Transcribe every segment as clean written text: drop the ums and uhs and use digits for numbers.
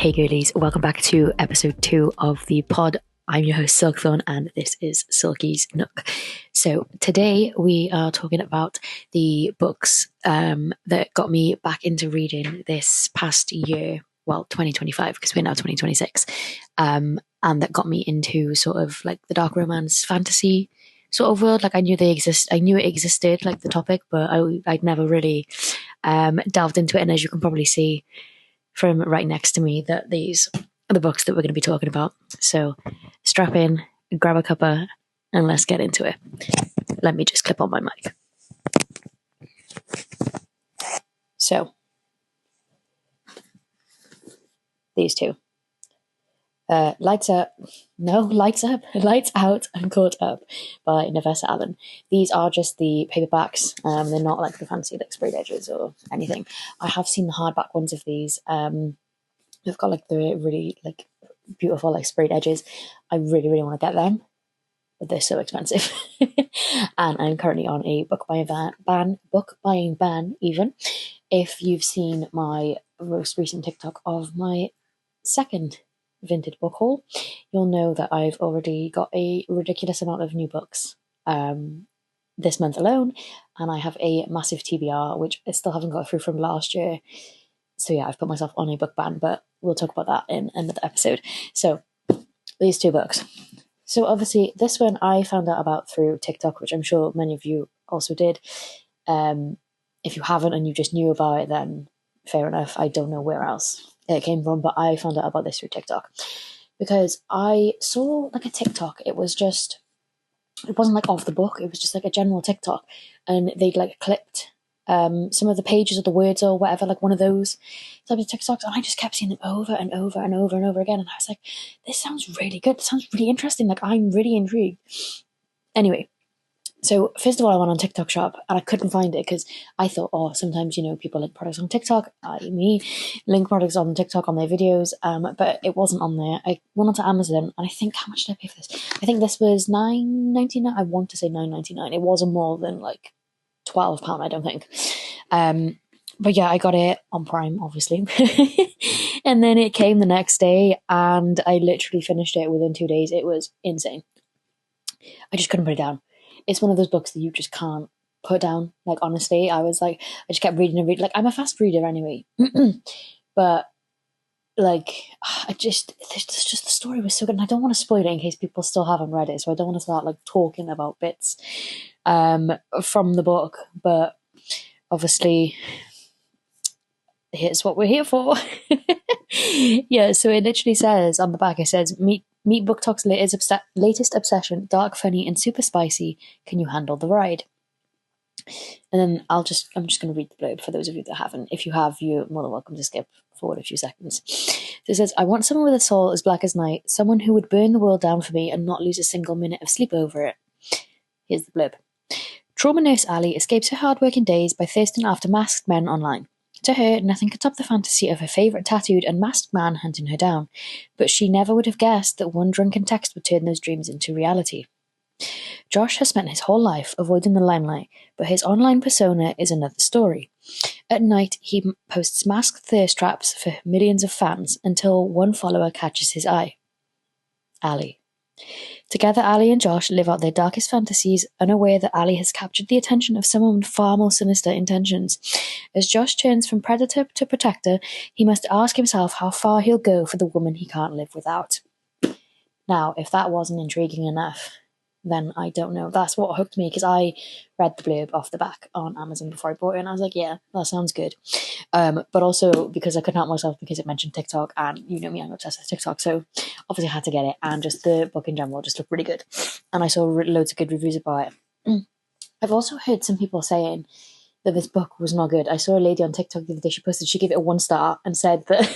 Hey girlies, welcome back to episode 2 of the pod. I'm your host Silkthorne and this is Silky's Nook. So today we are talking about the books that got me back into reading this past year, well 2025 because we're now 2026, and that got me into sort of like the dark romance fantasy sort of world. Like I knew it existed, like the topic, but I'd never really delved into it. And as you can probably see from right next to me, that these are the books that we're going to be talking about. So strap in, grab a cuppa, and let's get into it. Let me just clip on my mic. So these two. Lights Out, and Caught Up by Navessa Allen. These are just the paperbacks. They're not like the fancy like sprayed edges or anything. I have seen the hardback ones of these. They've got like the really like beautiful like sprayed edges. I really, really want to get them, but they're so expensive. And I'm currently on a book buying ban even. If you've seen my most recent TikTok of my second vintage book haul, you'll know that I've already got a ridiculous amount of new books this month alone, and I have a massive TBR which I still haven't got through from last year. So yeah, I've put myself on a book ban, but we'll talk about that in another episode. So these two books. So obviously this one I found out about through TikTok, which I'm sure many of you also did. If you haven't and you just knew about it, then fair enough. I don't know where else it came from, but I found out about this through TikTok because I saw like a TikTok. It wasn't like of the book, it was just like a general TikTok, and they'd like clipped some of the pages of the words or whatever, like one of those type of TikToks, and I just kept seeing them over and over and over and over again, and I was like, this sounds really good, this sounds really interesting, like I'm really intrigued. Anyway, so first of all, I went on TikTok shop and I couldn't find it because I thought, oh, sometimes, people link products on TikTok, me, link products on TikTok on their videos, but it wasn't on there. I went onto Amazon and I think, how much did I pay for this? I think this was $9.99. I want to say $9.99. It wasn't more than like £12, I don't think. But yeah, I got it on Prime, obviously. And then it came the next day and I literally finished it within 2 days. It was insane. I just couldn't put it down. It's one of those books that you just can't put down. Like, honestly, I just kept reading and reading. Like, I'm a fast reader anyway. But, like, the story was so good. And I don't want to spoil it in case people still haven't read it. So I don't want to start, like, talking about bits from the book. But, obviously, here's what we're here for. Yeah, so it literally says, on the back, it says, Meet BOOKTOK's latest obsession, dark, funny, and super spicy. Can you handle the ride? And then I'm just going to read the blurb for those of you that haven't. If you have, you're more than welcome to skip forward a few seconds. So it says, I want someone with a soul as black as night, someone who would burn the world down for me and not lose a single minute of sleep over it. Here's the blurb. Trauma nurse Ali escapes her hard-working days by thirsting after masked men online. To her, nothing could top the fantasy of her favourite tattooed and masked man hunting her down, but she never would have guessed that one drunken text would turn those dreams into reality. Josh has spent his whole life avoiding the limelight, but his online persona is another story. At night, he posts masked thirst traps for millions of fans until one follower catches his eye. Ali. Together, Ali and Josh live out their darkest fantasies, unaware that Ali has captured the attention of someone with far more sinister intentions. As Josh turns from predator to protector, he must ask himself how far he'll go for the woman he can't live without. Now, if that wasn't intriguing enough, then I don't know. That's what hooked me, because I read the blurb off the back on Amazon before I bought it, and I was like, yeah, that sounds good. But also because I couldn't help myself because it mentioned TikTok, and you know me, I'm obsessed with TikTok, so obviously I had to get it, and just the book in general just looked really good. And I saw loads of good reviews about it. I've also heard some people saying that this book was not good. I saw a lady on TikTok the other day, she gave it a 1 star and said that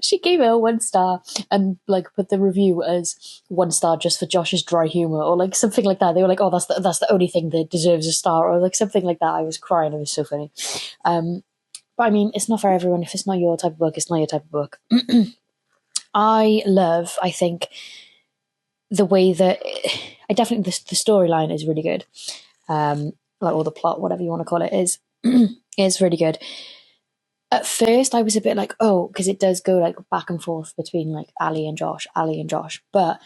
she gave it a 1 star and like put the review as 1 star just for Josh's dry humor, or like something like that. They were like, oh, that's the only thing that deserves a star, or like something like that. I was crying. It was so funny. But I mean, it's not for everyone. If it's not your type of book, it's not your type of book. I think the way that the storyline is really good. Like, or the plot, whatever you want to call it, is really good. At first I was a bit like, oh, because it does go like back and forth between like Ali and Josh, but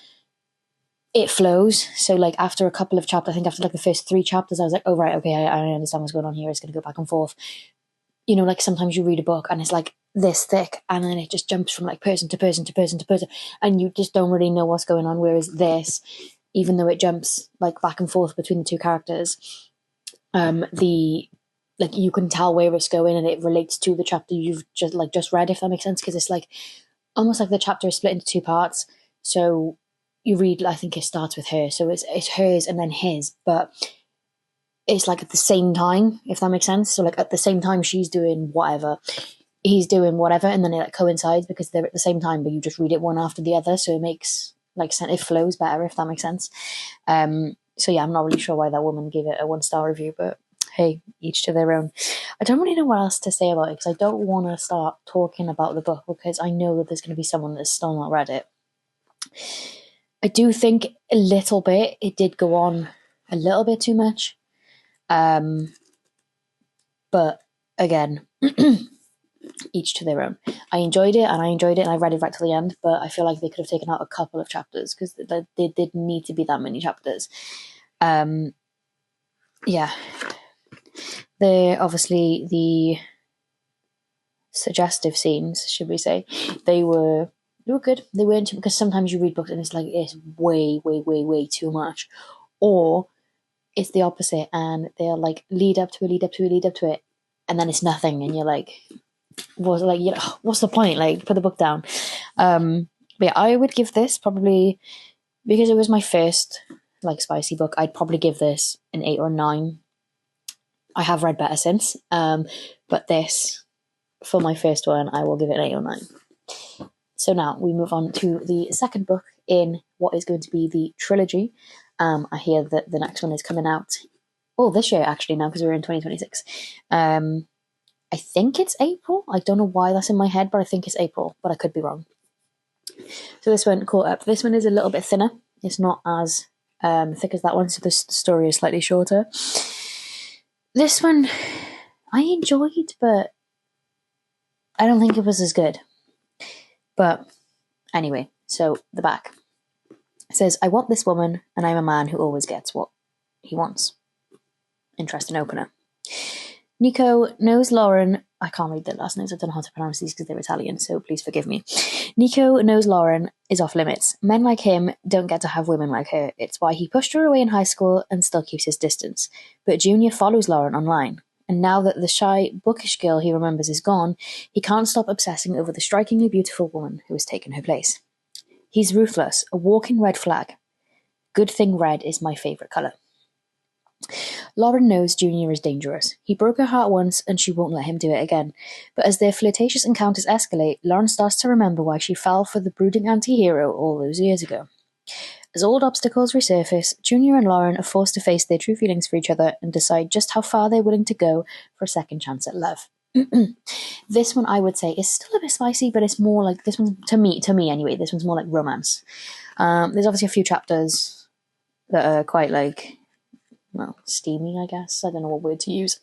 it flows. So like after a couple of chapters, I think after like the first 3 chapters, I was like, oh right, okay, I understand what's going on here. It's going to go back and forth. You know, like sometimes you read a book and it's like this thick, and then it just jumps from like person to person to person to person, and you just don't really know what's going on. Whereas this, even though it jumps like back and forth between the 2 characters, the like you can tell where it's going and it relates to the chapter you've just read, if that makes sense, because it's like almost like the chapter is split into 2 parts. So you read, I think it starts with her, so it's hers and then his, but it's like at the same time, if that makes sense. So like at the same time she's doing whatever, he's doing whatever, and then it like coincides because they're at the same time, but you just read it one after the other, so it makes like sense, it flows better, if that makes sense. So yeah, I'm not really sure why that woman gave it a 1-star review, but hey, each to their own. I don't really know what else to say about it, because I don't want to start talking about the book, because I know that there's going to be someone that's still not read it. I do think a little bit it did go on a little bit too much, but again, each to their own. I enjoyed it, and I read it right to the end, but I feel like they could have taken out a couple of chapters, because there didn't need to be that many chapters. Yeah. They're obviously the suggestive scenes, should we say. They were good. They weren't, because sometimes you read books and it's like it's way too much. Or it's the opposite, and they'll like lead up to it, and then it's nothing, and you're like, what's the point? Like, put the book down. But yeah, I would give this probably, because it was my first like spicy book, I'd probably give this an 8 or 9. I have read better since, but this, for my first one, I will give it an 8 or 9. So now we move on to the second book in what is going to be the trilogy. I hear that the next one is coming out this year, actually, now, because we're in 2026. I think it's April. I don't know why that's in my head, but I think it's April, but I could be wrong. So this one, Caught Up. This one is a little bit thinner. It's not as thick as that one, so the story is slightly shorter. This one I enjoyed, but I don't think it was as good. But anyway, so the back. It says, I want this woman, and I'm a man who always gets what he wants. Interesting opener. Nico knows Lauren. I can't read the last names. I don't know how to pronounce these because they're Italian, so please forgive me. Nico knows Lauren is off limits. Men like him don't get to have women like her. It's why he pushed her away in high school and still keeps his distance. But Junior follows Lauren online. And now that the shy, bookish girl he remembers is gone, he can't stop obsessing over the strikingly beautiful woman who has taken her place. He's ruthless, a walking red flag. Good thing red is my favourite colour. Lauren knows Junior is dangerous. He broke her heart once, and she won't let him do it again. But as their flirtatious encounters escalate, Lauren starts to remember why she fell for the brooding anti-hero all those years ago. As old obstacles resurface, Junior and Lauren are forced to face their true feelings for each other and decide just how far they're willing to go for a second chance at love. This one, I would say, is still a bit spicy, but it's more like, this one, to me anyway, this one's more like romance. There's obviously a few chapters that are quite like, well, steamy, I guess. I don't know what word to use.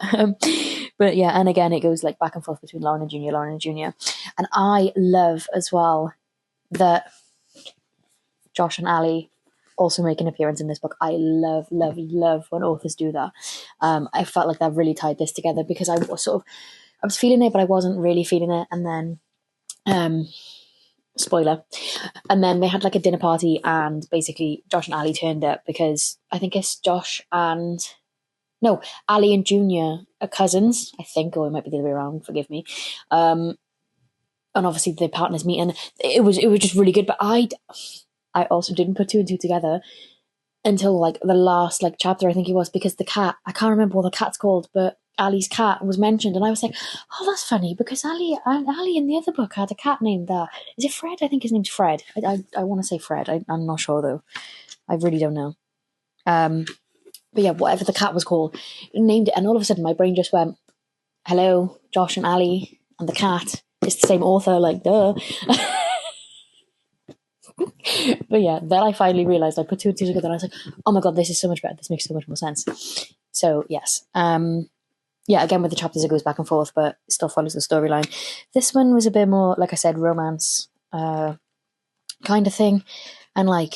But yeah, and again, it goes like back and forth between Lauren and Junior. And I love as well that Josh and Ali also make an appearance in this book. I love when authors do that. I felt like that really tied this together, because I was feeling it, but I wasn't really feeling it. And then, spoiler, and then they had like a dinner party, and basically Josh and Ali turned up because I think it's Ali and Junior are cousins, I think, or it might be the other way around, forgive me. And obviously the partners meet, and it was just really good. But I also didn't put 2 and 2 together until like the last like chapter, I think it was, because the cat, I can't remember what the cat's called, but Ali's cat was mentioned, and I was like, oh, that's funny, because Ali in the other book had a cat named that. Is it Fred? I think his name's Fred. I want to say Fred. I'm not sure though. I really don't know. But yeah, whatever the cat was called, named it, and all of a sudden my brain just went, hello, Josh and Ali and the cat. It's the same author, like, duh. But yeah, then I finally realised, I put 2 and 2 together, and I was like, oh my god, this is so much better. This makes so much more sense. So yes. yeah, again with the chapters it goes back and forth, but still follows the storyline. This one was a bit more, like I said, romance kind of thing, and like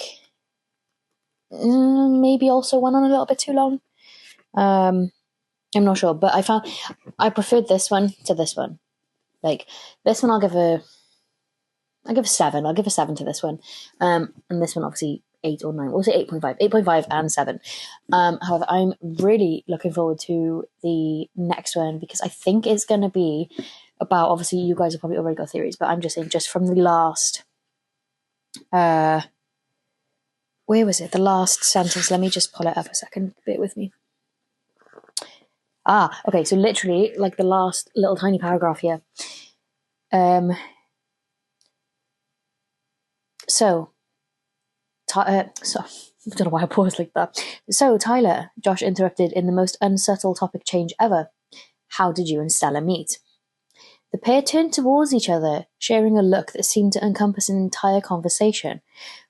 maybe also went on a little bit too long. I'm not sure, but I preferred this one to this one. Like this one, I'll give a 7. I'll give a 7 to this one, and this one obviously 8 or 9. We'll say 8.5, 8.5 and 7. However, I'm really looking forward to the next one because I think it's going to be about. Obviously, you guys have probably already got theories, but I'm just saying, just from the last. Where was it? The last sentence. Let me just pull it up a second. Bear with me. Okay. So literally, like the last little tiny paragraph here. So, I don't know why I paused like that. So, Tyler, Josh interrupted in the most unsubtle topic change ever. How did you and Stella meet? The pair turned towards each other, sharing a look that seemed to encompass an entire conversation.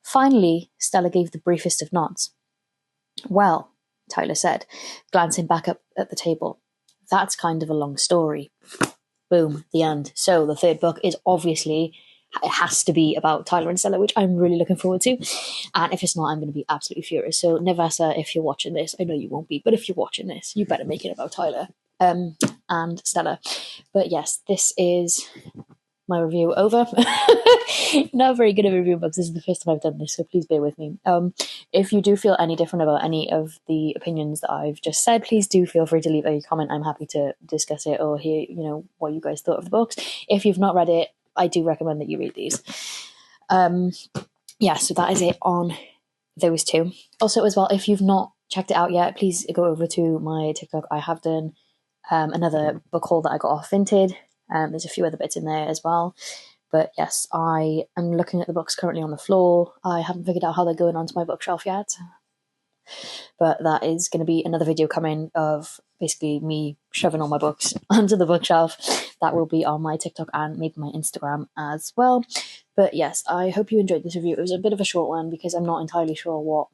Finally, Stella gave the briefest of nods. Well, Tyler said, glancing back up at the table. That's kind of a long story. Boom, the end. So the third book is obviously, it has to be about Tyler and Stella, which I'm really looking forward to. And if it's not, I'm going to be absolutely furious. So Nevessa, if you're watching this, I know you won't be, but if you're watching this, you better make it about Tyler and Stella. But yes, this is my review over. Not very good at reviewing books. This is the first time I've done this, so please bear with me. If you do feel any different about any of the opinions that I've just said, please do feel free to leave a comment. I'm happy to discuss it or hear, what you guys thought of the books. If you've not read it, I do recommend that you read these. So that is it on those two. Also, as well, if you've not checked it out yet, please go over to my TikTok. I have done another book haul that I got off Vinted. There's a few other bits in there as well. But yes, I am looking at the books currently on the floor. I haven't figured out how they're going onto my bookshelf yet. But that is going to be another video coming of basically me shoving all my books onto the bookshelf. That will be on my TikTok and maybe my Instagram as well. But yes, I hope you enjoyed this review. It was a bit of a short one because I'm not entirely sure what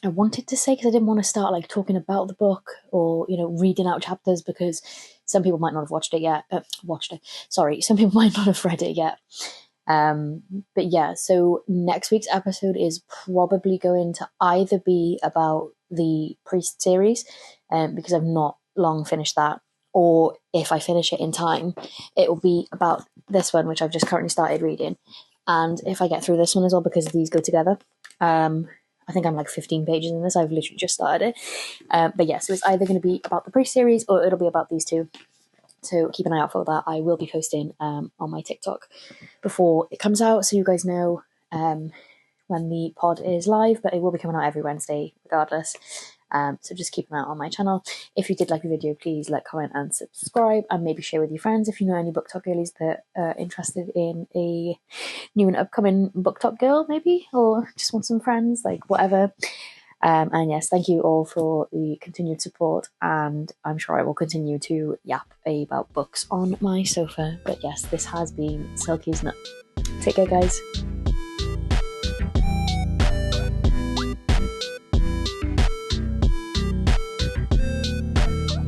I wanted to say, because I didn't want to start like talking about the book or reading out chapters, because some people might not have watched it yet. Some people might not have read it yet. But yeah, so next week's episode is probably going to either be about the Priest series, because I've not long finished that, or if I finish it in time, it will be about this one, which I've just currently started reading. And if I get through this one as well, because these go together. I think I'm like 15 pages in this. I've literally just started it. But yeah, so it's either going to be about the Priest series or it'll be about these two. So keep an eye out for that. I will be posting on my TikTok before it comes out, so you guys know when the pod is live, but it will be coming out every Wednesday regardless. So just keep an eye out on my channel. If you did like the video, please like, comment and subscribe, and maybe share with your friends if you know any BookTok girlies that are interested in a new and upcoming BookTok girl, maybe, or just want some friends, like whatever. And yes, thank you all for the continued support, and I'm sure I will continue to yap about books on my sofa. But yes, this has been Silky's Nook. Take care, guys.